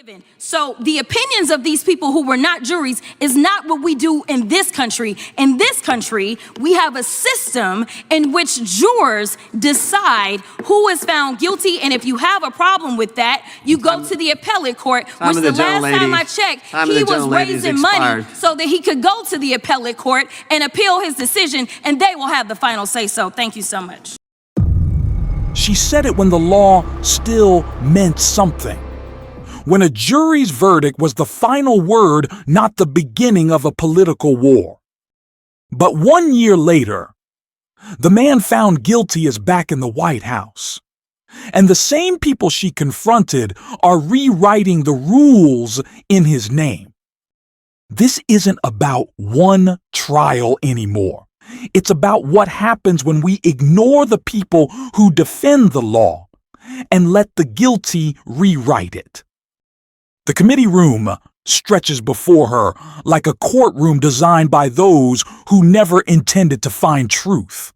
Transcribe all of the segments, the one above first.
given. So the opinions of these people who were not juries is not what we do in this country. In this country, we have a system in which jurors decide who is found guilty, and if you have a problem with that, you go to the appellate court, which the last time I checked, he was raising money so that he could go to the appellate court and appeal his decision, and they will have the final say-so. Thank you so much. She said it when the law still meant something. When a jury's verdict was the final word, not the beginning of a political war. But 1 year later, the man found guilty is back in the White House. And the same people she confronted are rewriting the rules in his name. This isn't about one trial anymore. It's about what happens when we ignore the people who defend the law and let the guilty rewrite it. The committee room stretches before her like a courtroom designed by those who never intended to find truth.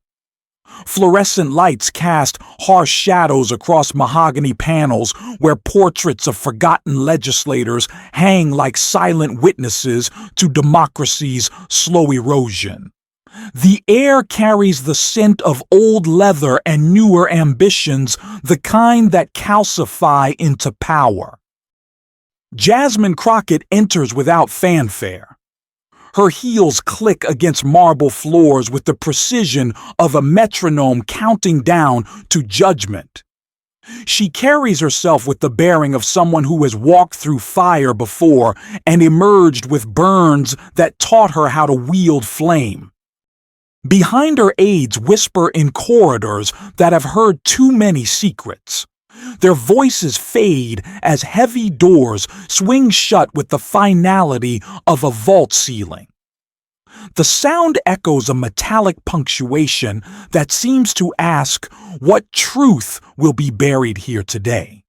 Fluorescent lights cast harsh shadows across mahogany panels where portraits of forgotten legislators hang like silent witnesses to democracy's slow erosion. The air carries the scent of old leather and newer ambitions, the kind that calcify into power. Jasmine Crockett enters without fanfare. Her heels click against marble floors with the precision of a metronome counting down to judgment. She carries herself with the bearing of someone who has walked through fire before and emerged with burns that taught her how to wield flame. Behind her aides whisper in corridors that have heard too many secrets. Their voices fade as heavy doors swing shut with the finality of a vault ceiling. The sound echoes a metallic punctuation that seems to ask what truth will be buried here today.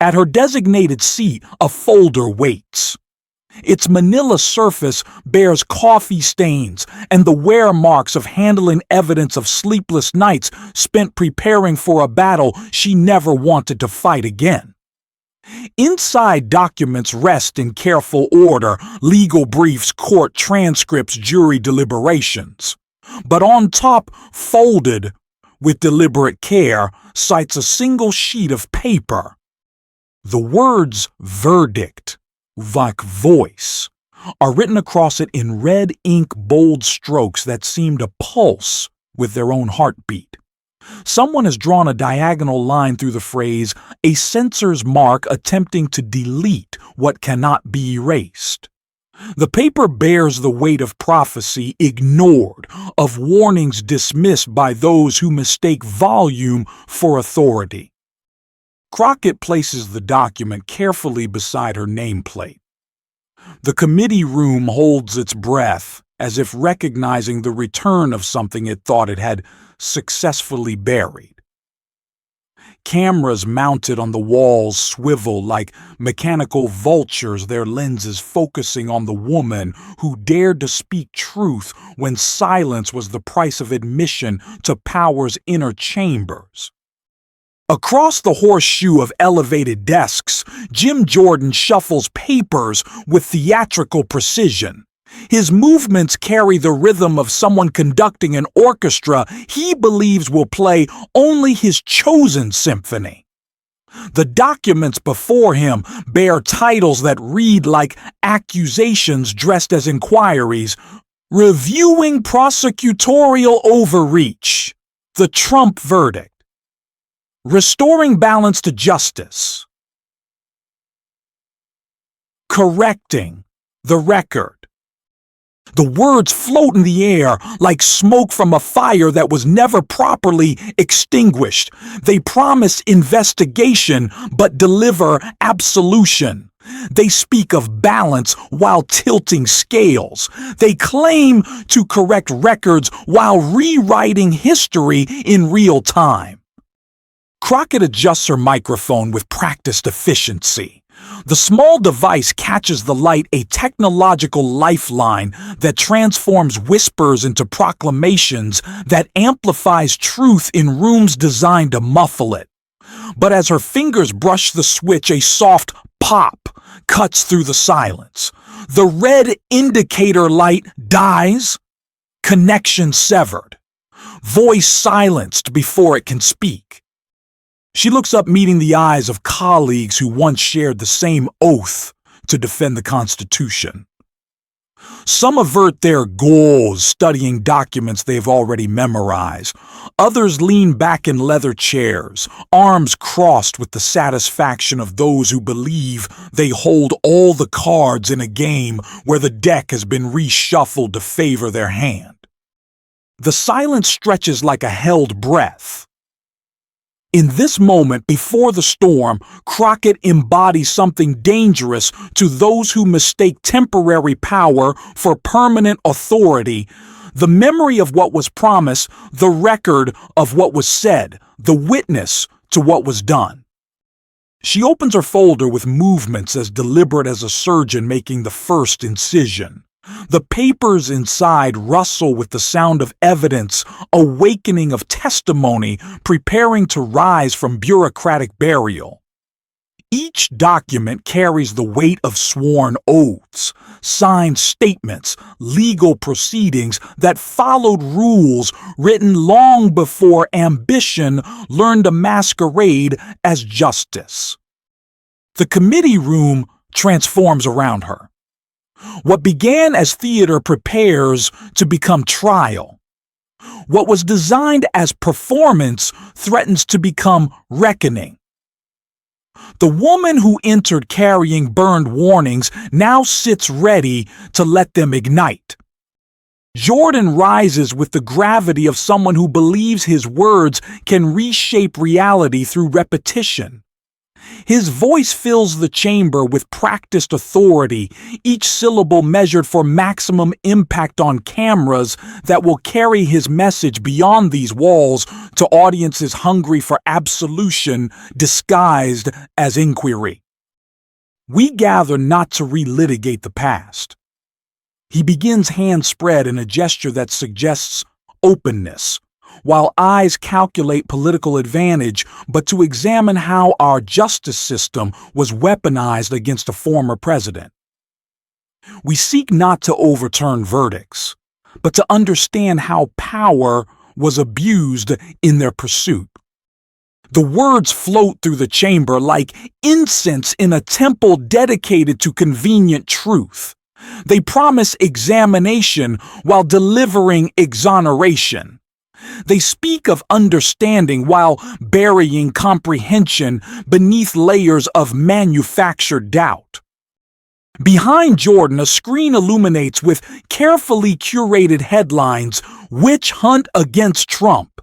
At her designated seat, a folder waits. Its manila surface bears coffee stains and the wear marks of handling evidence of sleepless nights spent preparing for a battle she never wanted to fight again. Inside, documents rest in careful order, legal briefs, court transcripts, jury deliberations. But on top, folded with deliberate care, sights a single sheet of paper. The words verdict, like voice, are written across it in red ink bold strokes that seem to pulse with their own heartbeat. Someone has drawn a diagonal line through the phrase, a censor's mark attempting to delete what cannot be erased. The paper bears the weight of prophecy ignored, of warnings dismissed by those who mistake volume for authority. Crockett places the document carefully beside her nameplate. The committee room holds its breath, as if recognizing the return of something it thought it had successfully buried. Cameras mounted on the walls swivel like mechanical vultures, their lenses focusing on the woman who dared to speak truth when silence was the price of admission to power's inner chambers. Across the horseshoe of elevated desks, Jim Jordan shuffles papers with theatrical precision. His movements carry the rhythm of someone conducting an orchestra he believes will play only his chosen symphony. The documents before him bear titles that read like accusations dressed as inquiries: Reviewing Prosecutorial Overreach, the Trump Verdict, Restoring Balance to Justice, Correcting the Record. The words float in the air like smoke from a fire that was never properly extinguished. They promise investigation but deliver absolution. They speak of balance while tilting scales. They claim to correct records while rewriting history in real time. Crockett adjusts her microphone with practiced efficiency. The small device catches the light, a technological lifeline that transforms whispers into proclamations, that amplifies truth in rooms designed to muffle it. But as her fingers brush the switch, a soft pop cuts through the silence. The red indicator light dies, connection severed, voice silenced before it can speak. She looks up, meeting the eyes of colleagues who once shared the same oath to defend the Constitution. Some avert their goals, studying documents they've already memorized. Others lean back in leather chairs, arms crossed with the satisfaction of those who believe they hold all the cards in a game where the deck has been reshuffled to favor their hand. The silence stretches like a held breath. In this moment, before the storm, Crockett embodies something dangerous to those who mistake temporary power for permanent authority. The memory of what was promised, the record of what was said, the witness to what was done. She opens her folder with movements as deliberate as a surgeon making the first incision. The papers inside rustle with the sound of evidence, awakening of testimony, preparing to rise from bureaucratic burial. Each document carries the weight of sworn oaths, signed statements, legal proceedings that followed rules written long before ambition learned to masquerade as justice. The committee room transforms around her. What began as theater prepares to become trial. What was designed as performance threatens to become reckoning. The woman who entered carrying burned warnings now sits ready to let them ignite. Jordan rises with the gravity of someone who believes his words can reshape reality through repetition. His voice fills the chamber with practiced authority, each syllable measured for maximum impact on cameras that will carry his message beyond these walls to audiences hungry for absolution disguised as inquiry. We gather not to relitigate the past. He begins hands spread in a gesture that suggests openness, while eyes calculate political advantage, but to examine how our justice system was weaponized against a former president. We seek not to overturn verdicts, but to understand how power was abused in their pursuit. The words float through the chamber like incense in a temple dedicated to convenient truth. They promise examination while delivering exoneration. They speak of understanding while burying comprehension beneath layers of manufactured doubt. Behind Jordan, a screen illuminates with carefully curated headlines: Witch Hunt Against Trump,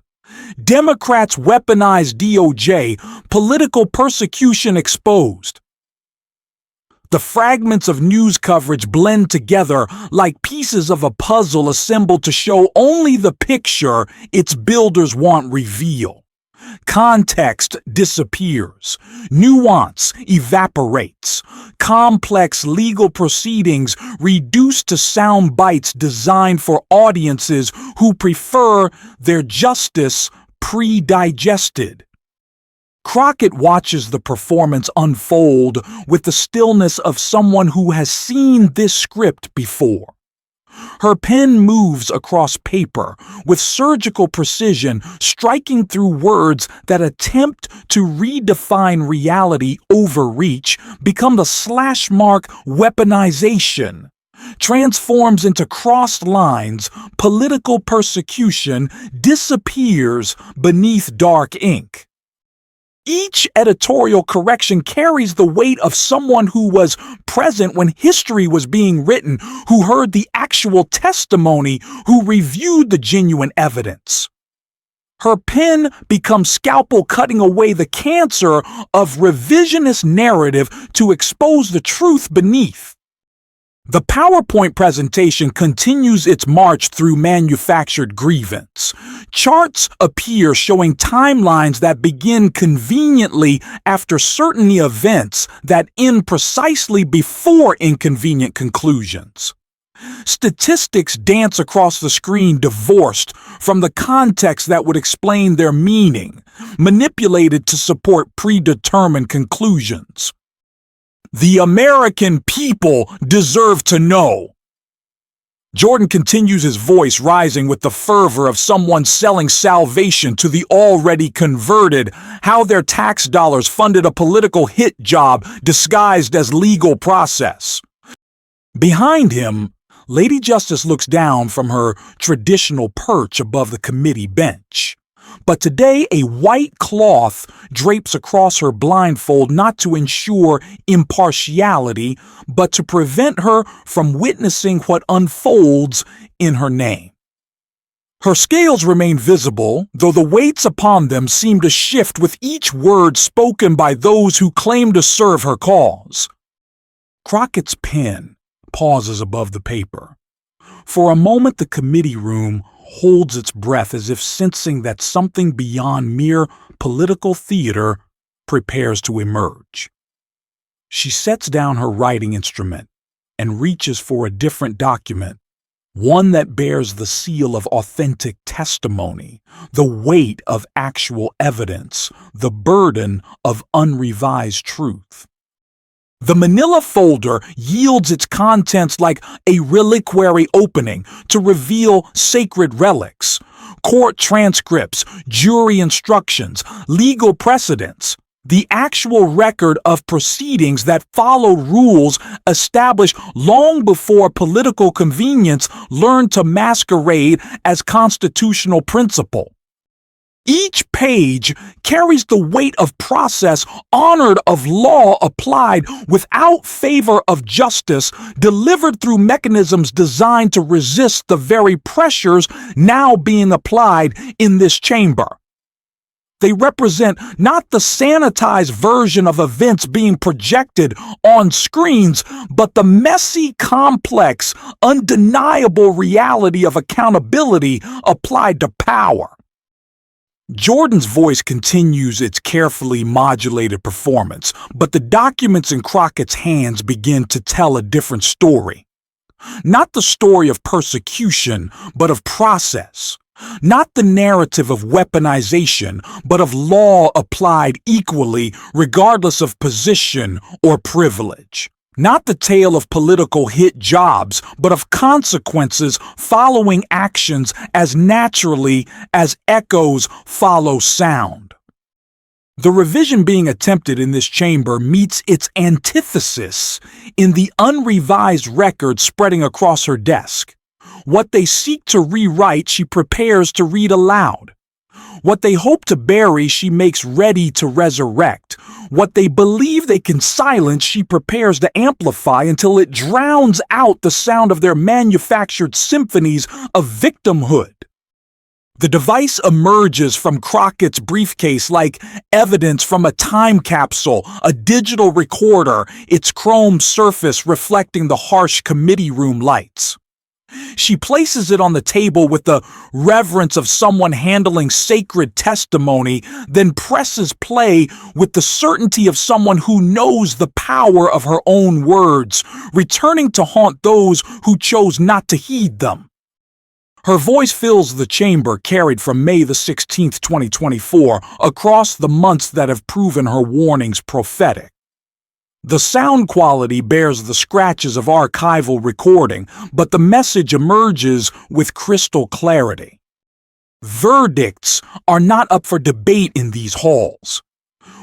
Democrats Weaponize DOJ, Political Persecution Exposed. The fragments of news coverage blend together like pieces of a puzzle assembled to show only the picture its builders want reveal. Context disappears. Nuance evaporates. Complex legal proceedings reduced to sound bites designed for audiences who prefer their justice pre-digested. Crockett watches the performance unfold with the stillness of someone who has seen this script before. Her pen moves across paper with surgical precision, striking through words that attempt to redefine reality. Overreach become the slash mark weaponization, transforms into crossed lines. Political persecution disappears beneath dark ink. Each editorial correction carries the weight of someone who was present when history was being written, who heard the actual testimony, who reviewed the genuine evidence. Her pen becomes scalpel cutting away the cancer of revisionist narrative to expose the truth beneath. The PowerPoint presentation continues its march through manufactured grievance. Charts appear showing timelines that begin conveniently after certain events that end precisely before inconvenient conclusions. Statistics dance across the screen divorced from the context that would explain their meaning, manipulated to support predetermined conclusions. The American people deserve to know. Jordan continues, his voice rising with the fervor of someone selling salvation to the already converted, how their tax dollars funded a political hit job disguised as legal process. Behind him, Lady Justice looks down from her traditional perch above the committee bench. But today, a white cloth drapes across her blindfold, not to ensure impartiality, but to prevent her from witnessing what unfolds in her name. Her scales remain visible, though the weights upon them seem to shift with each word spoken by those who claim to serve her cause. Crockett's pen pauses above the paper. For a moment, the committee room holds its breath as if sensing that something beyond mere political theater prepares to emerge. She sets down her writing instrument and reaches for a different document, one that bears the seal of authentic testimony, the weight of actual evidence, the burden of unrevised truth. The manila folder yields its contents like a reliquary opening to reveal sacred relics, court transcripts, jury instructions, legal precedents, the actual record of proceedings that follow rules established long before political convenience learned to masquerade as constitutional principle. Each page carries the weight of process honored, of law applied without favor of justice, delivered through mechanisms designed to resist the very pressures now being applied in this chamber. They represent not the sanitized version of events being projected on screens, but the messy, complex, undeniable reality of accountability applied to power. Jordan's voice continues its carefully modulated performance, but the documents in Crockett's hands begin to tell a different story. Not the story of persecution, but of process. Not the narrative of weaponization, but of law applied equally, regardless of position or privilege. Not the tale of political hit jobs, but of consequences following actions as naturally as echoes follow sound. The revision being attempted in this chamber meets its antithesis in the unrevised record spreading across her desk. What they seek to rewrite, she prepares to read aloud. What they hope to bury, she makes ready to resurrect. What they believe they can silence, she prepares to amplify until it drowns out the sound of their manufactured symphonies of victimhood. The device emerges from Crockett's briefcase like evidence from a time capsule, a digital recorder, its chrome surface reflecting the harsh committee room lights. She places it on the table with the reverence of someone handling sacred testimony, then presses play with the certainty of someone who knows the power of her own words, returning to haunt those who chose not to heed them. Her voice fills the chamber, carried from May the 16th, 2024, across the months that have proven her warnings prophetic. The sound quality bears the scratches of archival recording, but the message emerges with crystal clarity. Verdicts are not up for debate in these halls.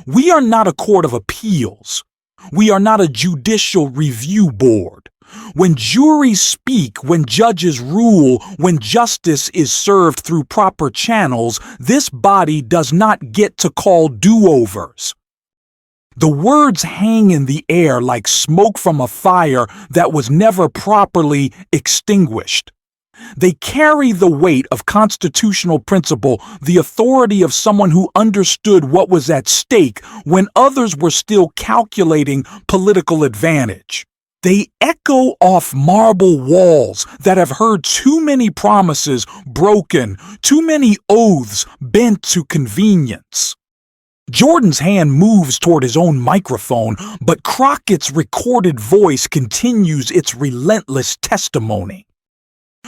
We are not a court of appeals. We are not a judicial review board. When juries speak, when judges rule, when justice is served through proper channels, this body does not get to call do-overs. The words hang in the air like smoke from a fire that was never properly extinguished. They carry the weight of constitutional principle, the authority of someone who understood what was at stake when others were still calculating political advantage. They echo off marble walls that have heard too many promises broken, too many oaths bent to convenience. Jordan's hand moves toward his own microphone, but Crockett's recorded voice continues its relentless testimony.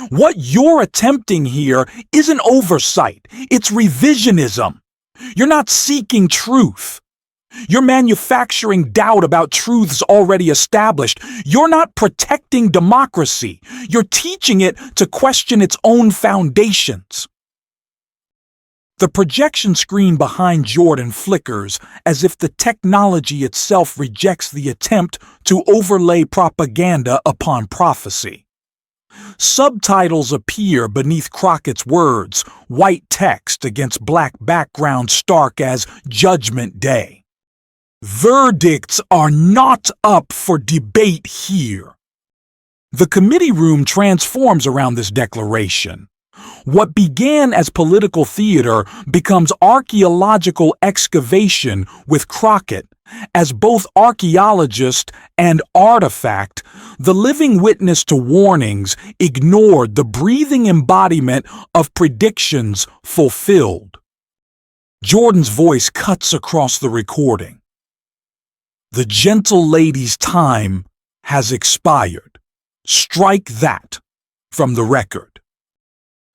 What you're attempting here isn't oversight, it's revisionism. You're not seeking truth. You're manufacturing doubt about truths already established. You're not protecting democracy. You're teaching it to question its own foundations. The projection screen behind Jordan flickers as if the technology itself rejects the attempt to overlay propaganda upon prophecy. Subtitles appear beneath Crockett's words, white text against black background stark as Judgment Day. Verdicts are not up for debate here. The committee room transforms around this declaration. What began as political theater becomes archaeological excavation with Crockett as both archaeologist and artifact. The living witness to warnings ignored the breathing embodiment of predictions fulfilled. Jordan's voice cuts across the recording. The gentle lady's time has expired. Strike that from the record.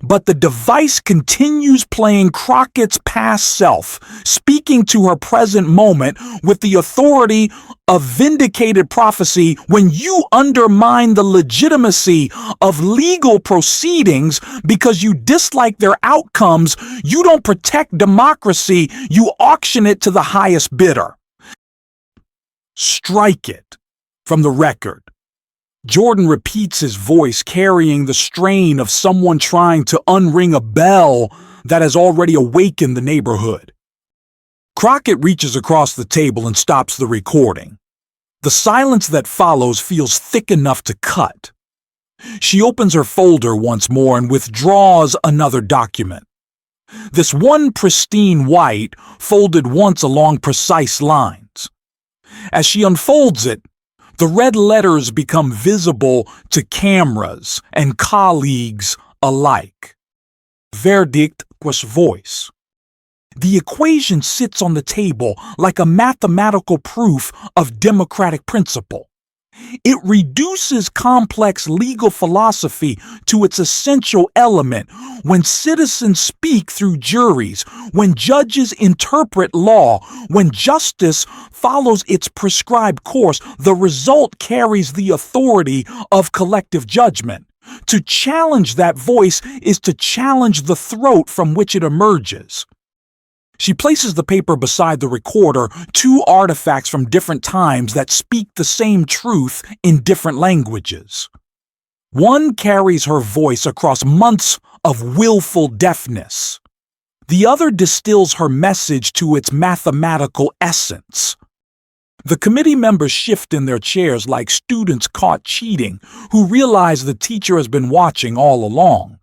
But the device continues playing Crockett's past self, speaking to her present moment with the authority of vindicated prophecy. When you undermine the legitimacy of legal proceedings because you dislike their outcomes, you don't protect democracy, you auction it to the highest bidder. Strike it from the record. Jordan repeats his voice, carrying the strain of someone trying to unring a bell that has already awakened the neighborhood. Crockett reaches across the table and stops the recording. The silence that follows feels thick enough to cut. She opens her folder once more and withdraws another document. This one pristine white, folded once along precise lines. As she unfolds it, the red letters become visible to cameras and colleagues alike. Verdict was voice. The equation sits on the table like a mathematical proof of democratic principle. It reduces complex legal philosophy to its essential element. When citizens speak through juries, when judges interpret law, when justice follows its prescribed course, the result carries the authority of collective judgment. To challenge that voice is to challenge the throat from which it emerges. She places the paper beside the recorder, two artifacts from different times that speak the same truth in different languages. One carries her voice across months of willful deafness. The other distills her message to its mathematical essence. The committee members shift in their chairs like students caught cheating who realize the teacher has been watching all along.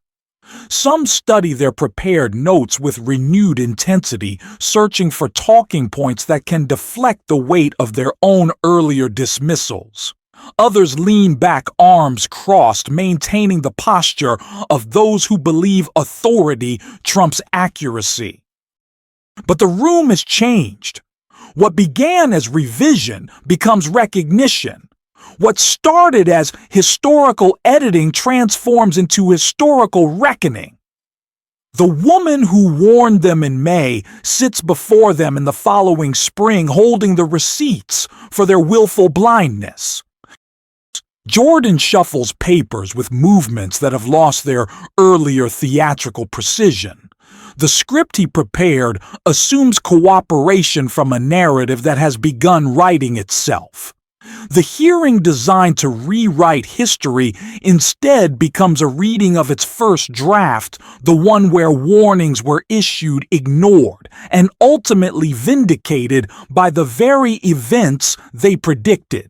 Some study their prepared notes with renewed intensity, searching for talking points that can deflect the weight of their own earlier dismissals. Others lean back, arms crossed, maintaining the posture of those who believe authority trumps accuracy. But the room has changed. What began as revision becomes recognition. What started as historical editing transforms into historical reckoning. The woman who warned them in May sits before them in the following spring, holding the receipts for their willful blindness. Jordan shuffles papers with movements that have lost their earlier theatrical precision. The script he prepared assumes cooperation from a narrative that has begun writing itself. The hearing designed to rewrite history instead becomes a reading of its first draft, the one where warnings were issued, ignored, and ultimately vindicated by the very events they predicted.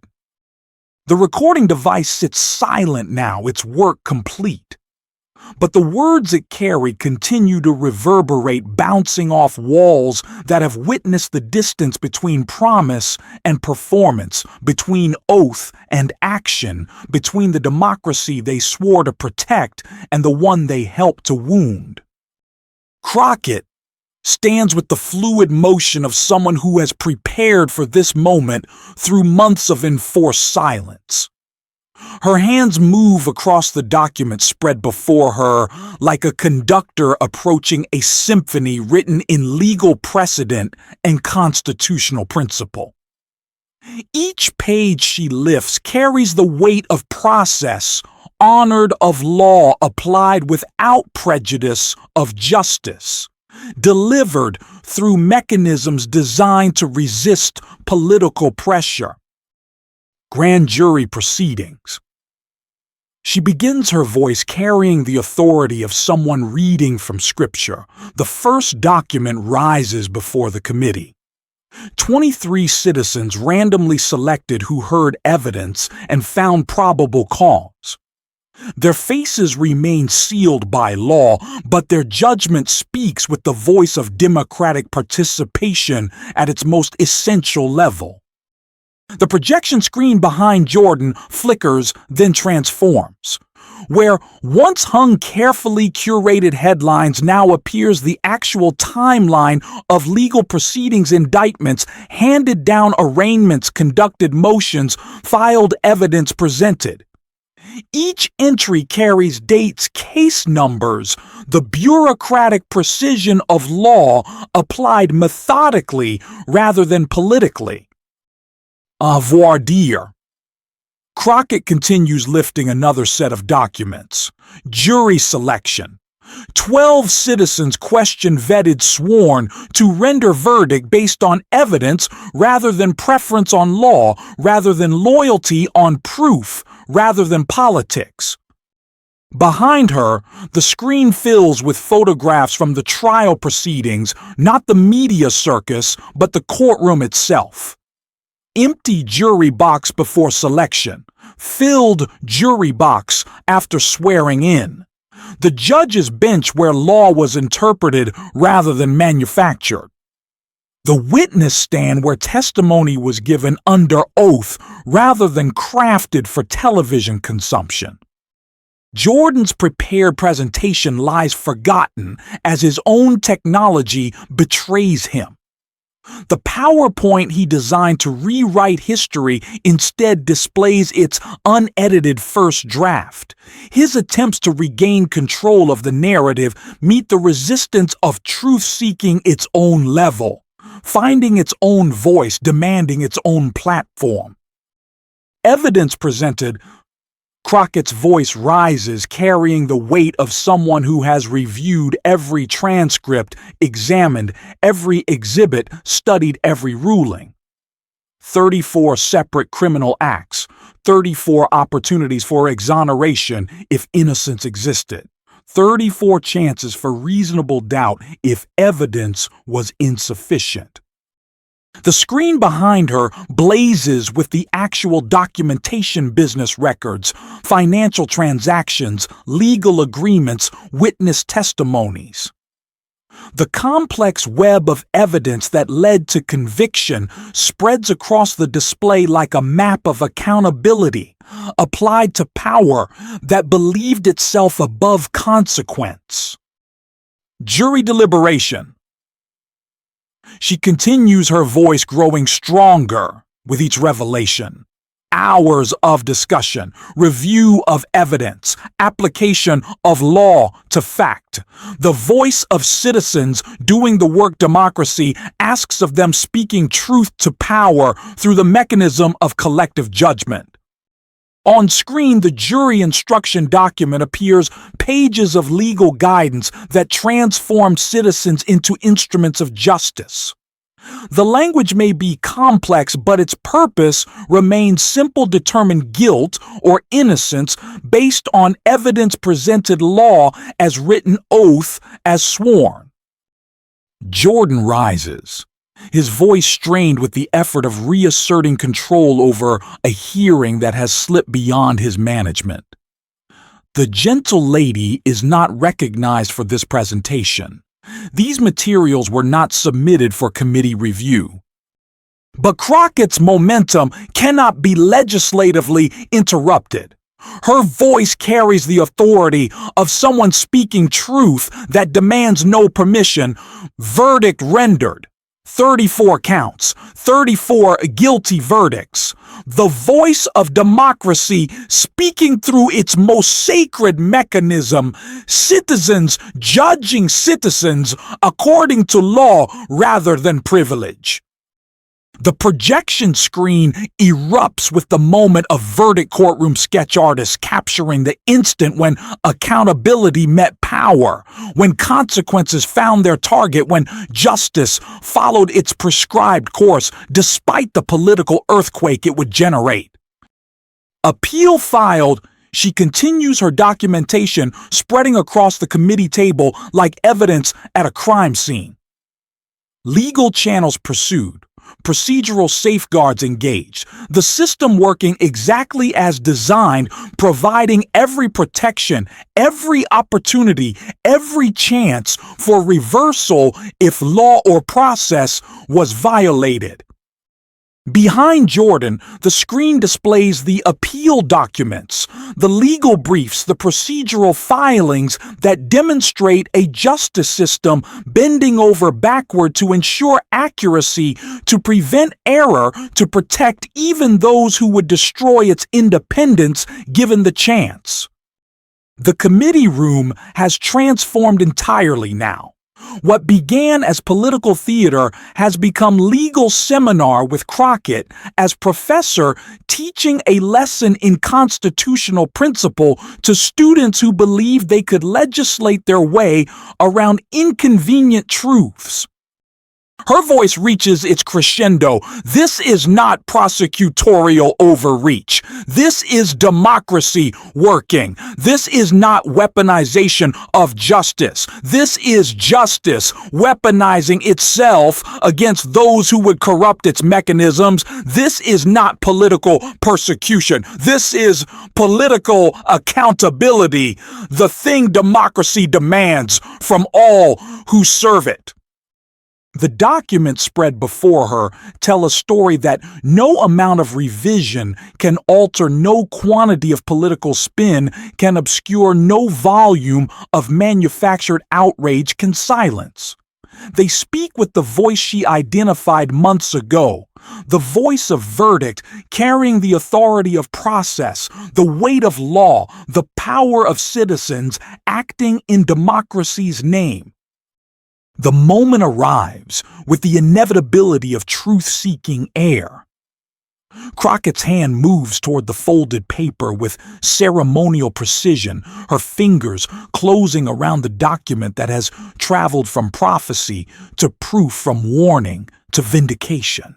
The recording device sits silent now, its work complete. But the words it carried continue to reverberate, bouncing off walls that have witnessed the distance between promise and performance, between oath and action, between the democracy they swore to protect and the one they helped to wound. Crockett stands with the fluid motion of someone who has prepared for this moment through months of enforced silence. Her hands move across the document spread before her like a conductor approaching a symphony written in legal precedent and constitutional principle. Each page she lifts carries the weight of process, honored of law applied without prejudice of justice, delivered through mechanisms designed to resist political pressure. Grand jury proceedings. She begins her voice carrying the authority of someone reading from Scripture. The first document rises before the committee. 23 citizens randomly selected who heard evidence and found probable cause. Their faces remain sealed by law, but their judgment speaks with the voice of democratic participation at its most essential level. The projection screen behind Jordan flickers, then transforms. Where once hung carefully curated headlines now appears the actual timeline of legal proceedings, indictments, handed down arraignments, conducted motions, filed evidence presented. Each entry carries dates, case numbers, the bureaucratic precision of law applied methodically rather than politically. Voir dire. Crockett continues lifting another set of documents. Jury selection. 12 citizens questioned, vetted, sworn to render verdict based on evidence rather than preference on law, rather than loyalty on proof, rather than politics. Behind her, the screen fills with photographs from the trial proceedings, not the media circus, but the courtroom itself. Empty jury box before selection. Filled jury box after swearing in. The judge's bench where law was interpreted rather than manufactured. The witness stand where testimony was given under oath rather than crafted for television consumption. Jordan's prepared presentation lies forgotten as his own technology betrays him. The PowerPoint he designed to rewrite history instead displays its unedited first draft. His attempts to regain control of the narrative meet the resistance of truth seeking its own level, finding its own voice, demanding its own platform. Evidence presented. Crockett's voice rises, carrying the weight of someone who has reviewed every transcript, examined every exhibit, studied every ruling. 34 separate criminal acts, 34 opportunities for exoneration if innocence existed, 34 chances for reasonable doubt if evidence was insufficient. The screen behind her blazes with the actual documentation, business records, financial transactions, legal agreements, witness testimonies. The complex web of evidence that led to conviction spreads across the display like a map of accountability, applied to power that believed itself above consequence. Jury deliberation. She continues, her voice growing stronger with each revelation. Hours of discussion, review of evidence, application of law to fact. The voice of citizens doing the work democracy asks of them, speaking truth to power through the mechanism of collective judgment. On screen, the jury instruction document appears, pages of legal guidance that transform citizens into instruments of justice. The language may be complex, but its purpose remains simple: determine guilt or innocence based on evidence presented, law as written, oath as sworn. Jordan rises, his voice strained with the effort of reasserting control over a hearing that has slipped beyond his management. The gentle lady is not recognized for this presentation. These materials were not submitted for committee review. But Crockett's momentum cannot be legislatively interrupted. Her voice carries the authority of someone speaking truth that demands no permission. Verdict rendered. 34 counts, 34 guilty verdicts. the voice of democracy speaking through its most sacred mechanism, citizens judging citizens according to law rather than privilege. The projection screen erupts with the moment of verdict courtroom sketch artists capturing the instant when accountability met power, when consequences found their target, when justice followed its prescribed course despite the political earthquake it would generate. Appeal filed, she continues her documentation spreading across the committee table like evidence at a crime scene. Legal channels pursued. Procedural safeguards engaged, the system working exactly as designed, providing every protection, every opportunity, every chance for reversal if law or process was violated. Behind Jordan, the screen displays the appeal documents, the legal briefs, the procedural filings that demonstrate a justice system bending over backward to ensure accuracy, to prevent error, to protect even those who would destroy its independence given the chance. The committee room has transformed entirely now. What began as political theater has become legal seminar with Crockett as professor teaching a lesson in constitutional principle to students who believed they could legislate their way around inconvenient truths. Her voice reaches its crescendo. This is not prosecutorial overreach. This is democracy working. This is not weaponization of justice. This is justice weaponizing itself against those who would corrupt its mechanisms. This is not political persecution. This is political accountability, the thing democracy demands from all who serve it. The documents spread before her tell a story that no amount of revision can alter, no quantity of political spin can obscure, no volume of manufactured outrage can silence. They speak with the voice she identified months ago, the voice of verdict carrying the authority of process, the weight of law, the power of citizens acting in democracy's name. The moment arrives with the inevitability of truth-seeking air. Crockett's hand moves toward the folded paper with ceremonial precision, her fingers closing around the document that has traveled from prophecy to proof, from warning to vindication.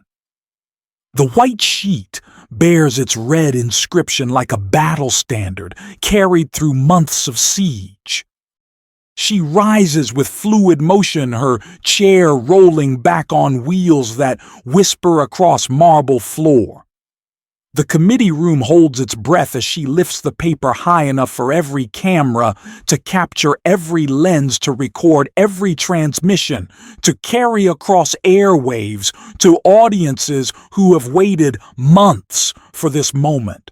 The white sheet bears its red inscription like a battle standard carried through months of siege. She rises with fluid motion, her chair rolling back on wheels that whisper across marble floor. The committee room holds its breath as she lifts the paper high enough for every camera to capture every lens, to record every transmission, to carry across airwaves to audiences who have waited months for this moment.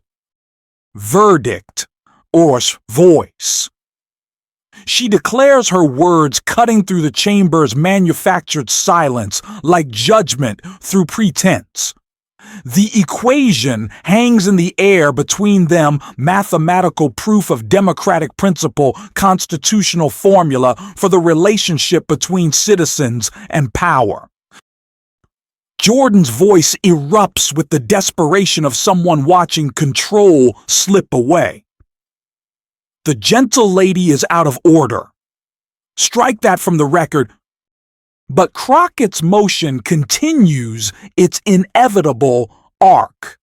Verdict, or voice. She declares her words cutting through the chamber's manufactured silence like judgment through pretense. The equation hangs in the air between them, mathematical proof of democratic principle, constitutional formula for the relationship between citizens and power. Jordan's voice erupts with the desperation of someone watching control slip away. The gentle lady is out of order. Strike that from the record. But Crockett's motion continues its inevitable arc.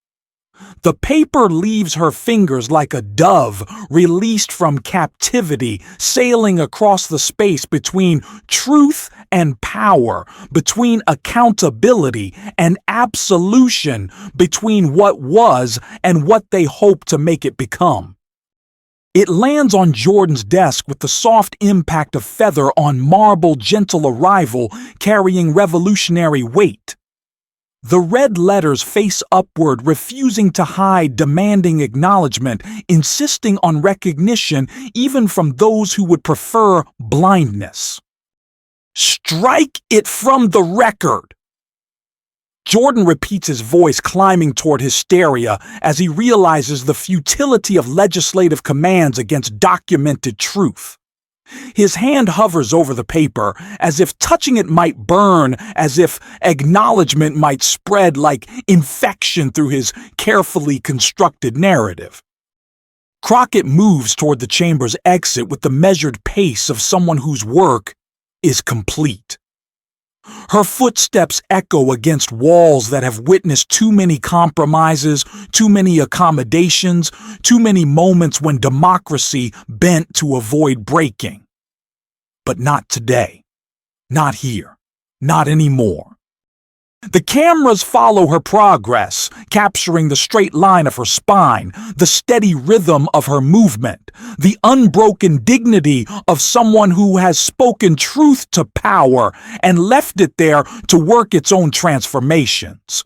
The paper leaves her fingers like a dove released from captivity, sailing across the space between truth and power, between accountability and absolution, between what was and what they hope to make it become. It lands on Jordan's desk with the soft impact of feather on marble, gentle arrival, carrying revolutionary weight. The red letters face upward, refusing to hide, demanding acknowledgement, insisting on recognition even from those who would prefer blindness. Strike it from the record. Jordan repeats his voice, climbing toward hysteria as he realizes the futility of legislative commands against documented truth. His hand hovers over the paper, as if touching it might burn, as if acknowledgement might spread like infection through his carefully constructed narrative. Crockett moves toward the chamber's exit with the measured pace of someone whose work is complete. Her footsteps echo against walls that have witnessed too many compromises, too many accommodations, too many moments when democracy bent to avoid breaking. But not today. Not here. Not anymore. The cameras follow her progress, capturing the straight line of her spine, the steady rhythm of her movement, the unbroken dignity of someone who has spoken truth to power and left it there to work its own transformations.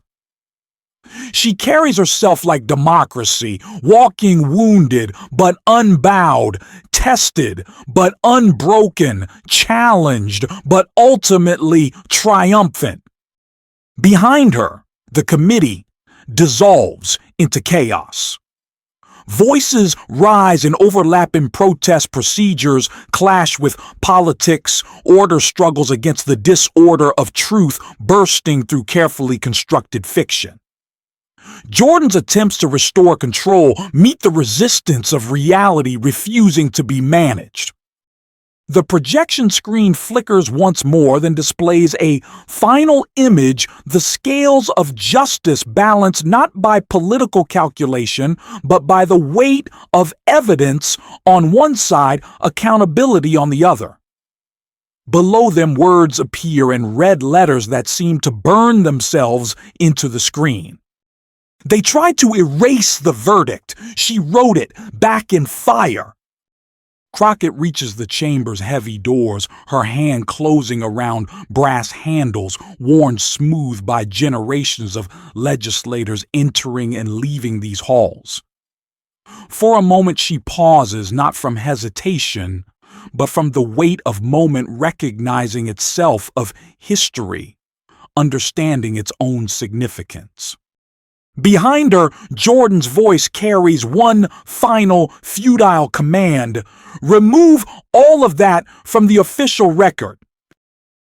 She carries herself like democracy, walking wounded but unbowed, tested but unbroken, challenged but ultimately triumphant. Behind her, the committee dissolves into chaos. Voices rise and overlap in protest procedures, clash with politics, order struggles against the disorder of truth bursting through carefully constructed fiction. Jordan's attempts to restore control meet the resistance of reality refusing to be managed. The projection screen flickers once more, then displays a final image, the scales of justice balanced not by political calculation, but by the weight of evidence on one side, accountability on the other. Below them, words appear in red letters that seem to burn themselves into the screen. They tried to erase the verdict. She wrote it back in fire. Crockett reaches the chamber's heavy doors, her hand closing around brass handles worn smooth by generations of legislators entering and leaving these halls. For a moment she pauses, not from hesitation, but from the weight of moment recognizing itself, of history, understanding its own significance. Behind her, Jordan's voice carries one final futile command: remove all of that from the official record.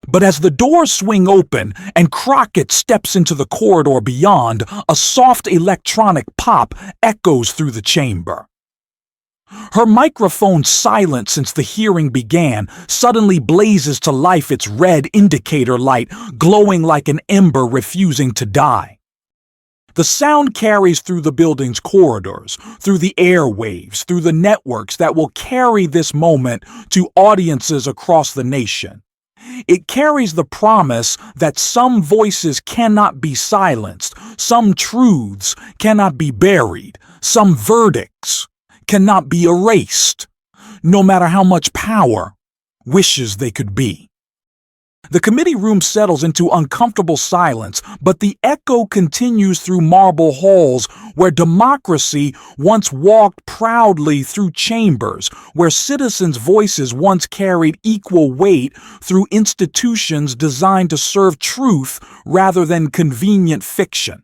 But as the doors swing open and Crockett steps into the corridor beyond, a soft electronic pop echoes through the chamber. Her microphone, silent since the hearing began, suddenly blazes to life, its red indicator light glowing like an ember refusing to die. The sound carries through the building's corridors, through the airwaves, through the networks that will carry this moment to audiences across the nation. It carries the promise that some voices cannot be silenced, some truths cannot be buried, some verdicts cannot be erased, no matter how much power wishes they could be. The committee room settles into uncomfortable silence, but the echo continues through marble halls where democracy once walked proudly, through chambers where citizens' voices once carried equal weight, through institutions designed to serve truth rather than convenient fiction.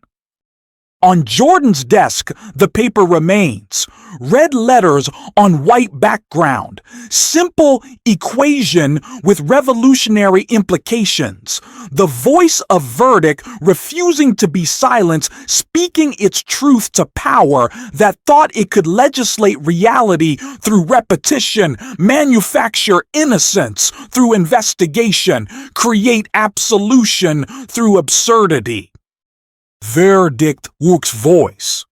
On Jordan's desk, the paper remains. Red letters on white background. Simple equation with revolutionary implications. The voice of verdict refusing to be silenced, speaking its truth to power that thought it could legislate reality through repetition, manufacture innocence through investigation, create absolution through absurdity. Verdict works voice.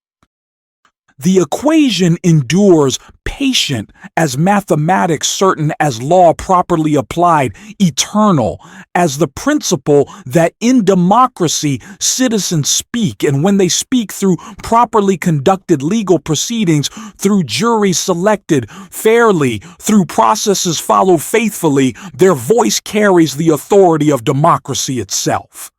The equation endures, patient as mathematics, certain as law properly applied, eternal as the principle that in democracy citizens speak, and when they speak through properly conducted legal proceedings, through juries selected fairly, through processes followed faithfully, their voice carries the authority of democracy itself.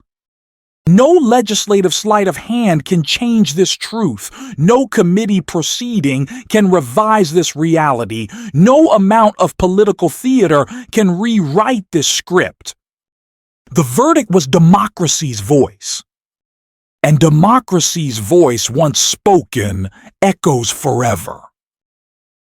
No legislative sleight of hand can change this truth. No committee proceeding can revise this reality. No amount of political theater can rewrite this script. The verdict was democracy's voice. and democracy's voice once spoken echoes forever.